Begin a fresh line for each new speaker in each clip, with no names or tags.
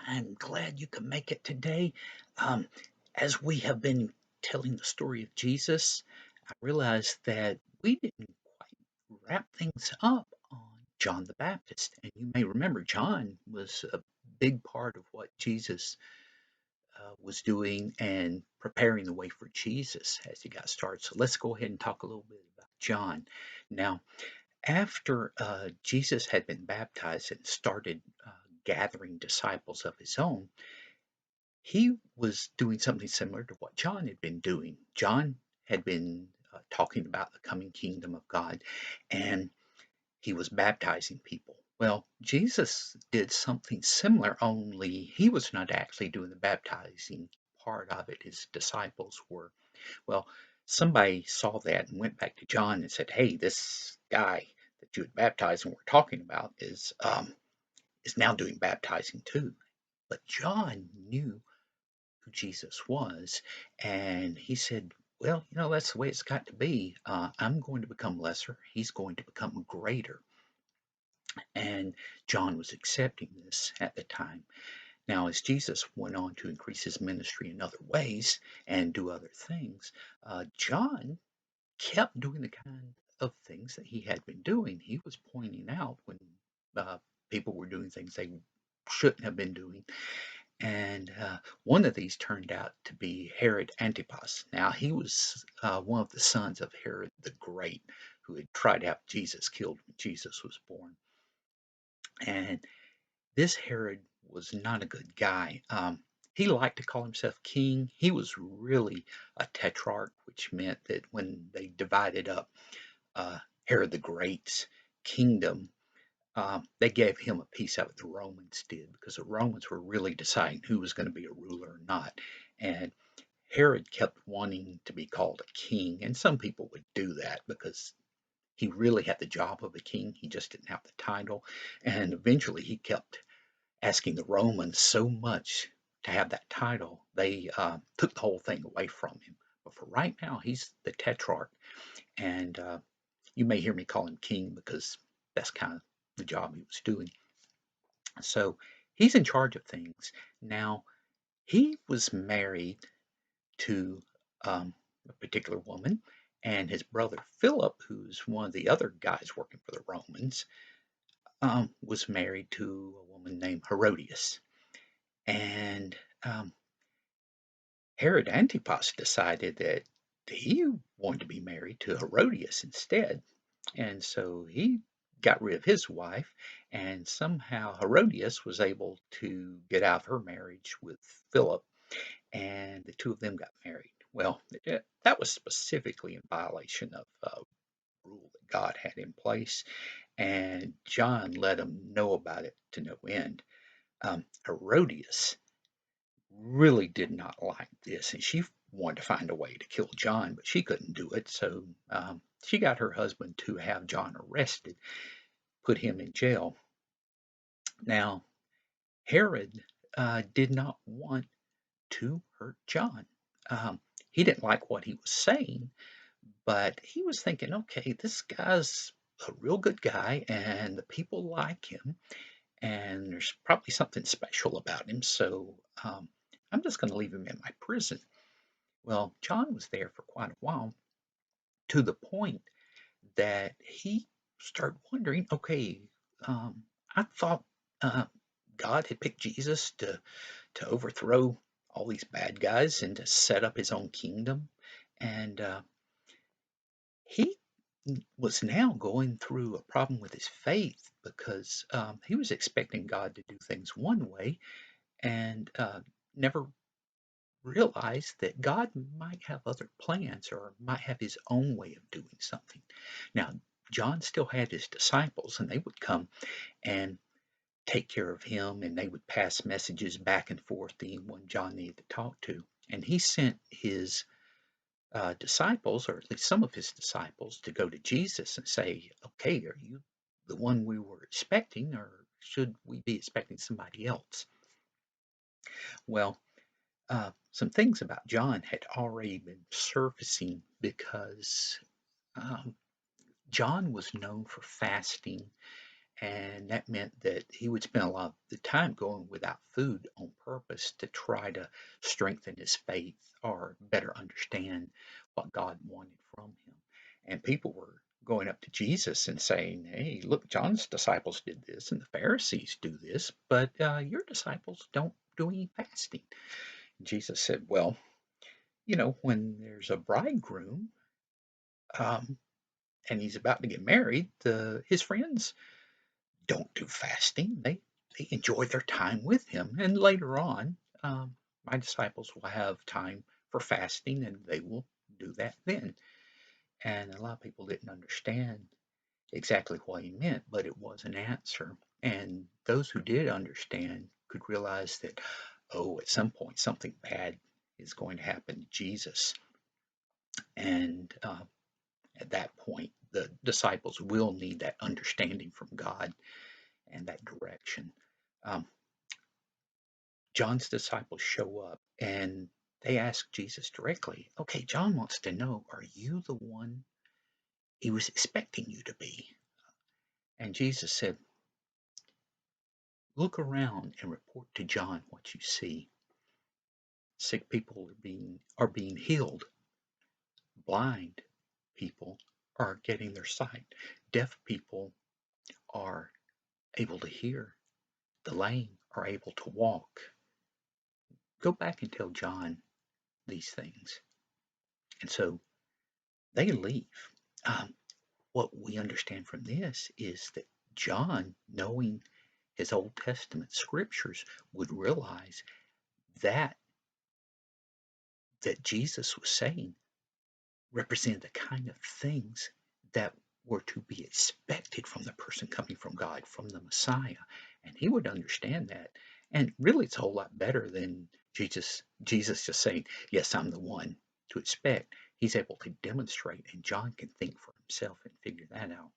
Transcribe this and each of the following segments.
I'm glad you could make it today. Um, as we have been telling the story of Jesus, I realized that we didn't quite wrap things up on John the Baptist. And you may remember John was a big part of what Jesus was doing and preparing the way for Jesus as he got started. So let's go ahead and talk a little bit about John. Now, after Jesus had been baptized and started gathering disciples of his own, he was doing something similar to what John had been doing. John had been talking about the coming kingdom of God, and he was baptizing people. Well, Jesus did something similar, only he was not actually doing the baptizing part of it. His disciples were. Well, somebody saw that and went back to John and said, "Hey, this guy that you had baptized and we're talking about is now doing baptizing too." But John knew who Jesus was. And he said, "Well, that's the way it's got to be. I'm going to become lesser, he's going to become greater." And John was accepting this at the time. Now, as Jesus went on to increase his ministry in other ways and do other things, John kept doing the kind of things that he had been doing. He was pointing out when uh, people were doing things they shouldn't have been doing. And one of these turned out to be Herod Antipas. Now, he was one of the sons of Herod the Great, who had tried to have Jesus killed when Jesus was born. And this Herod was not a good guy. He liked to call himself king. He was really a tetrarch, which meant that when they divided up Herod the Great's kingdom, they gave him a piece of it, the Romans did, because the Romans were really deciding who was going to be a ruler or not. And Herod kept wanting to be called a king, and some people would do that because he really had the job of a king, he just didn't have the title. And eventually he kept asking the Romans so much to have that title, they took the whole thing away from him. But for right now, he's the tetrarch, and you may hear me call him king because that's kind of the job he was doing. So he's in charge of things. Now, he was married to a particular woman, and his brother Philip, who's one of the other guys working for the Romans, was married to a woman named Herodias. And um, Herod Antipas decided that he wanted to be married to Herodias instead. And so he got rid of his wife, and somehow Herodias was able to get out of her marriage with Philip, and the two of them got married. Well, that was specifically in violation of a rule that God had in place, and John let him know about it to no end. Herodias really did not like this, and she wanted to find a way to kill John, but she couldn't do it. So she got her husband to have John arrested, put him in jail. Now, Herod did not want to hurt John. Um, he didn't like what he was saying, but he was thinking, okay, this guy's a real good guy, and the people like him, and there's probably something special about him. So I'm just going to leave him in my prison. Well, John was there for quite a while, to the point that he started wondering, okay, I thought uh, God had picked Jesus to overthrow all these bad guys and to set up his own kingdom. And he was now going through a problem with his faith because he was expecting God to do things one way and never realized that God might have other plans or might have his own way of doing something. Now, John still had his disciples, and they would come and take care of him, and they would pass messages back and forth to anyone John needed to talk to. And he sent his disciples, or at least some of his disciples, to go to Jesus and say, "Okay, are you the one we were expecting, or should we be expecting somebody else?" Well, some things about John had already been surfacing because um, John was known for fasting And that meant that he would spend a lot of the time going without food on purpose to try to strengthen his faith or better understand what God wanted from him. And people were going up to Jesus and saying, "Hey, look, John's disciples did this and the Pharisees do this, but your disciples don't do any fasting." And Jesus said, "Well, when there's a bridegroom um, and he's about to get married, his friends don't do fasting. They enjoy their time with him. And later on, my disciples will have time for fasting, and they will do that then." And a lot of people didn't understand exactly what he meant, but it was an answer. And those who did understand could realize that, oh, at some point, something bad is going to happen to Jesus. And at that point, the disciples will need that understanding from God and that direction. Um, John's disciples show up and they ask Jesus directly, "Okay, John wants to know, are you the one he was expecting you to be?" And Jesus said, "Look around and report to John what you see. Sick people are being healed. Blind people are getting their sight. Deaf people are able to hear. The lame are able to walk. Go back and tell John these things." And so they leave. Um, what we understand from this is that John, knowing his Old Testament scriptures, would realize that that Jesus was saying represented the kind of things that were to be expected from the person coming from God, from the Messiah. And he would understand that. And really, it's a whole lot better than Jesus just saying, "Yes, I'm the one to expect." He's able to demonstrate, and John can think for himself and figure that out.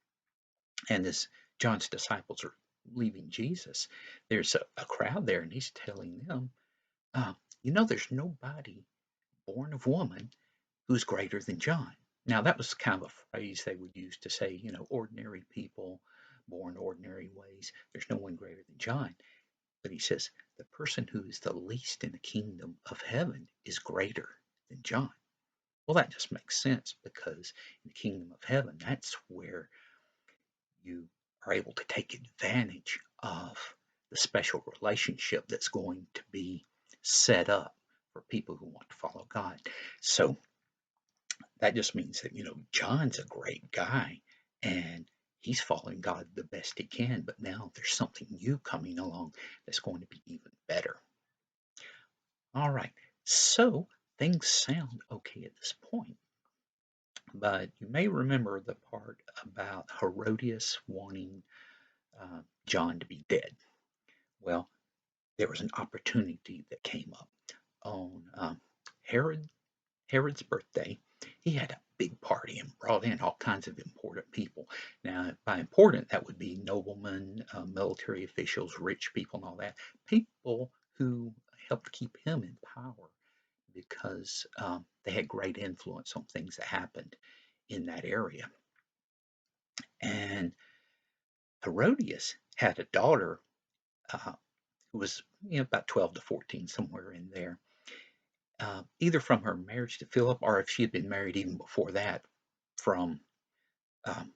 And as John's disciples are leaving Jesus, there's a crowd there, and he's telling them, uh, there's nobody born of woman who's greater than John. Now, that was kind of a phrase they would use to say, ordinary people born ordinary ways. There's no one greater than John. But he says, the person who is the least in the kingdom of heaven is greater than John. Well, that just makes sense because in the kingdom of heaven, that's where you are able to take advantage of the special relationship that's going to be set up for people who want to follow God. So that just means that, John's a great guy and he's following God the best he can, but now there's something new coming along that's going to be even better. All right, so things sound okay at this point, but you may remember the part about Herodias wanting John to be dead. Well, there was an opportunity that came up on Herod Herod's birthday. He had a big party and brought in all kinds of important people. Now, by important, that would be noblemen, military officials, rich people, and all that. People who helped keep him in power because they had great influence on things that happened in that area. And Herodias had a daughter uh, who was about 12 to 14, somewhere in there, either from her marriage to Philip or if she had been married even before that from um,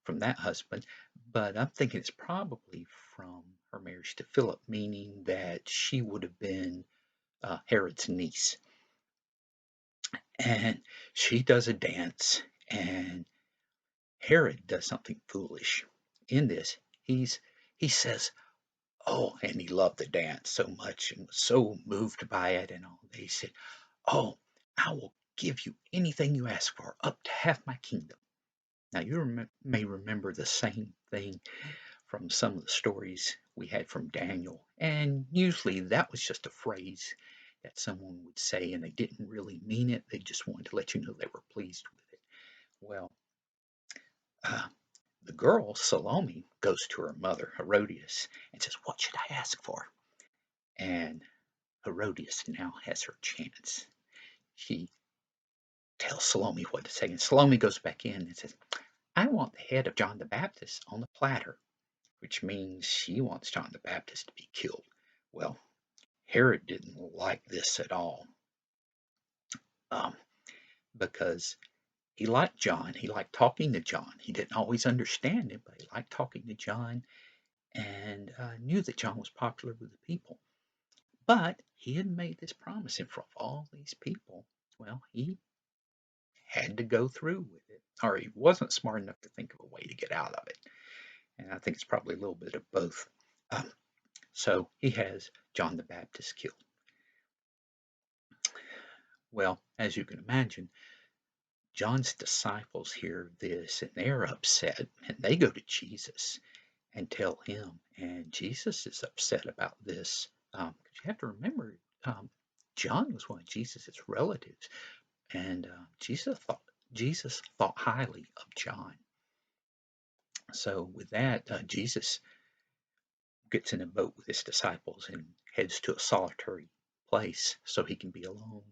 from that husband. But I'm thinking it's probably from her marriage to Philip, meaning that she would have been Herod's niece. And she does a dance, and Herod does something foolish. In this, he says, "Oh," and he loved the dance so much and was so moved by it and all. He said, "Oh, I will give you anything you ask for, up to half my kingdom." Now, you may remember the same thing from some of the stories we had from Daniel, and usually that was just a phrase that someone would say, and they didn't really mean it. They just wanted to let you know they were pleased with it. Well, uh, the girl, Salome, goes to her mother, Herodias, and says, "What should I ask for?" And Herodias now has her chance. She tells Salome what to say, and Salome goes back in and says, "I want the head of John the Baptist on the platter." which means she wants John the Baptist to be killed. Well, Herod didn't like this at all, um, because he liked John. He liked talking to John. He didn't always understand him, but he liked talking to John, and knew that John was popular with the people. But he had made this promise in front of all these people. Well, he had to go through with it, or he wasn't smart enough to think of a way to get out of it. And I think it's probably a little bit of both. Um, so he has John the Baptist killed. Well, as you can imagine, John's disciples hear this and they're upset, and they go to Jesus and tell him. And Jesus is upset about this, because you have to remember, John was one of Jesus's relatives, and Jesus thought highly of John. So with that, Jesus gets in a boat with his disciples and heads to a solitary place so he can be alone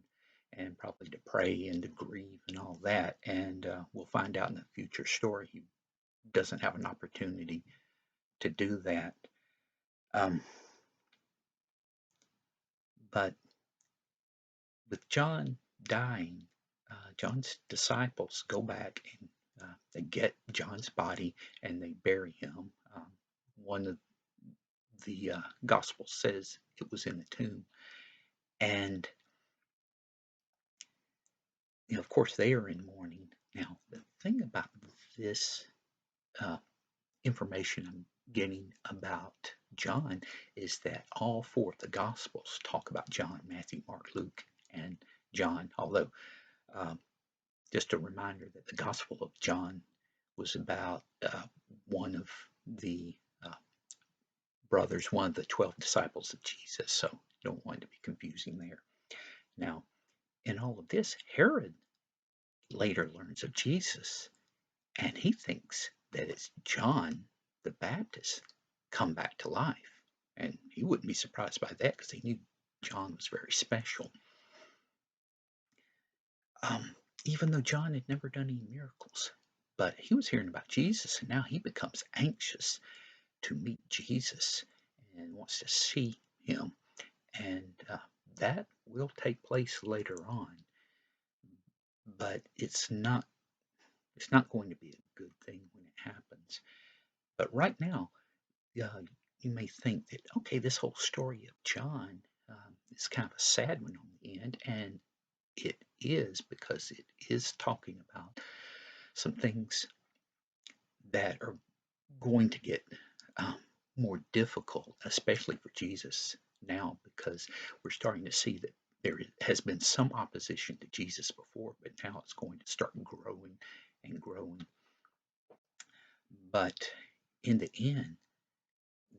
and probably to pray and to grieve and all that. And we'll find out in the future story he doesn't have an opportunity to do that. Um, but with John dying, John's disciples go back and they get John's body and they bury him. One of the Gospels says it was in the tomb. And of course, they are in mourning. Now, the thing about this uh, information I'm getting about John is that all four of the Gospels talk about John: Matthew, Mark, Luke, and John. Although, um, just a reminder that the Gospel of John was about one of the brothers, one of the 12 disciples of Jesus. So, you don't want it to be confusing there. Now, in all of this, Herod later learns of Jesus, and he thinks that it's John the Baptist come back to life. And he wouldn't be surprised by that because he knew John was very special. Um, Even though John had never done any miracles, but he was hearing about Jesus, and now he becomes anxious to meet Jesus and wants to see him. And that will take place later on, but it's not going to be a good thing when it happens. But right now, you may think that, okay, this whole story of John is kind of a sad one on the end, and it is, because it is talking about some things that are going to get um, more difficult, especially for Jesus now, because we're starting to see that there has been some opposition to Jesus before, but now it's going to start growing and growing. But in the end,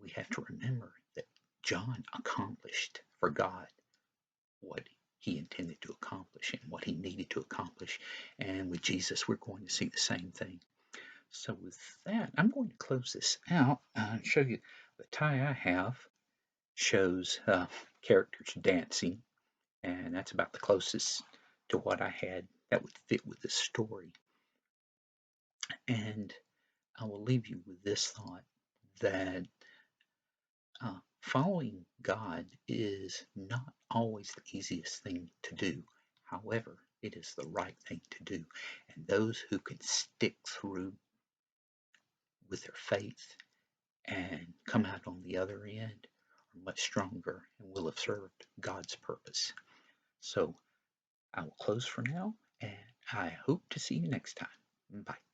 we have to remember that John accomplished for God what he intended to accomplish and what he needed to accomplish. And with Jesus, we're going to see the same thing. So with that, I'm going to close this out and show you the tie I have shows characters dancing, and that's about the closest to what I had that would fit with this story. And I will leave you with this thought that following God is not always the easiest thing to do. However, it is the right thing to do. And those who can stick through with their faith and come out on the other end are much stronger and will have served God's purpose. So I will close for now, and I hope to see you next time. Bye.